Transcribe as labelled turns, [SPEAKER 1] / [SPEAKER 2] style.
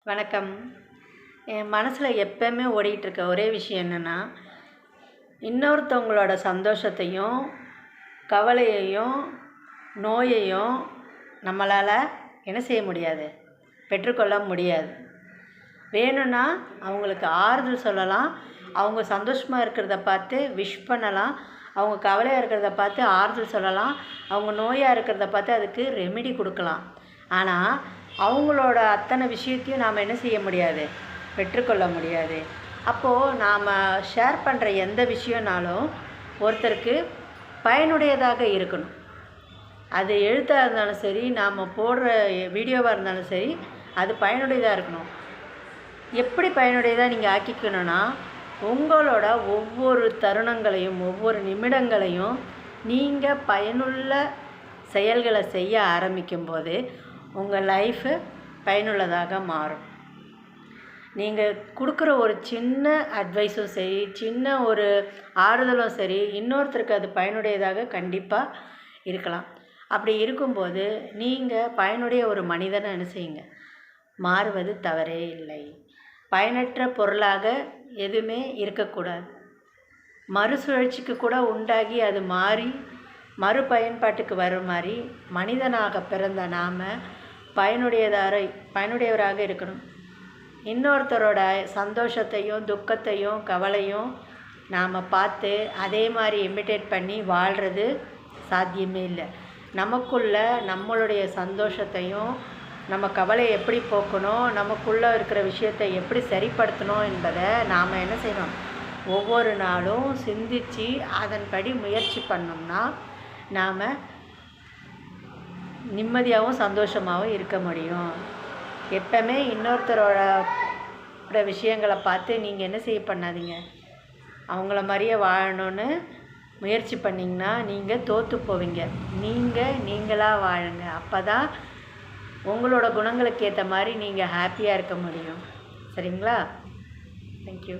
[SPEAKER 1] வணக்கம். என் மனசில் எப்போவுமே ஓடிக்கிட்டுருக்க ஒரே விஷயம் என்னென்னா, இன்னொருத்தவங்களோட சந்தோஷத்தையும் கவலையையும் நோயையும் நம்மளால் என்ன செய்ய முடியாது, பெற்றுக்கொள்ள முடியாது. வேணும்னா அவங்களுக்கு ஆறுதல் சொல்லலாம், அவங்க சந்தோஷமாக இருக்கிறத பார்த்து விஷ் பண்ணலாம், அவங்க கவலையாக இருக்கிறத பார்த்து ஆறுதல் சொல்லலாம், அவங்க நோயாக இருக்கிறத பார்த்து அதுக்கு ரெமிடி கொடுக்கலாம். ஆனால் அவங்களோட அத்தனை விஷயத்தையும் நாம் என்ன செய்ய முடியாது, பெற்றுக்கொள்ள முடியாது. அப்போது நாம் ஷேர் பண்ணுற எந்த விஷயம்னாலும் ஒருத்தருக்கு பயனுடையதாக இருக்கணும். அது எழுத்தாக இருந்தாலும் சரி, நாம் போடுற வீடியோவாக இருந்தாலும் சரி, அது பயனுடையதாக இருக்கணும். எப்படி பயனுடையதாக நீங்கள் ஆக்கிக்கணும்னா, உங்களோட ஒவ்வொரு தருணங்களையும் ஒவ்வொரு நிமிடங்களையும் நீங்கள் பயனுள்ள செயல்களை செய்ய ஆரம்பிக்கும்போது உங்கள் லைஃபு பயனுள்ளதாக மாறும். நீங்கள் கொடுக்குற ஒரு சின்ன அட்வைஸும் சரி, சின்ன ஒரு ஆறுதலும் சரி, இன்னொருத்தருக்கு அது பயனுடையதாக கண்டிப்பாக இருக்கலாம். அப்படி இருக்கும்போது நீங்கள் பயனுடைய ஒரு மனிதனை என்ன செய்யுங்க, மாறுவது தவறே இல்லை. பயனற்ற பொருளாக எதுவுமே இருக்கக்கூடாது. மறுசுழற்சிக்கு கூட உண்டாகி அது மாறி மறுபயன்பாட்டுக்கு வரும் மாதிரி மனிதனாக பிறந்த நாம் பயனுடையவராக இருக்கணும். இன்னொருத்தரோட சந்தோஷத்தையும் துக்கத்தையும் கவலையும் நாம் பார்த்து அதே மாதிரி இமிட்டேட் பண்ணி வாழ்கிறது சாத்தியமே இல்லை. நமக்குள்ள நம்மளுடைய சந்தோஷத்தையும் நம்ம கவலையை எப்படி போக்கணும், நமக்குள்ளே இருக்கிற விஷயத்தை எப்படி சரிப்படுத்தணும் என்பதை நாம் என்ன செய்யணும், ஒவ்வொரு நாளும் சிந்தித்து அதன்படி முயற்சி பண்ணோம்னா நாம் நிம்மதியாகவும் சந்தோஷமாகவும் இருக்க முடியும். எப்பவுமே இன்னொருத்தரோட விஷயங்களை பார்த்து நீங்கள் என்ன பண்ணாதீங்க, அவங்கள மாதிரியே வாழணும்னு முயற்சி பண்ணிங்கன்னா நீங்கள் தோற்று போவீங்க. நீங்களாக வாழுங்க. அப்போ தான் உங்களோட குணங்களுக்கு ஏற்ற மாதிரி நீங்கள் ஹாப்பியாக இருக்க முடியும். சரிங்களா? தேங்க்யூ.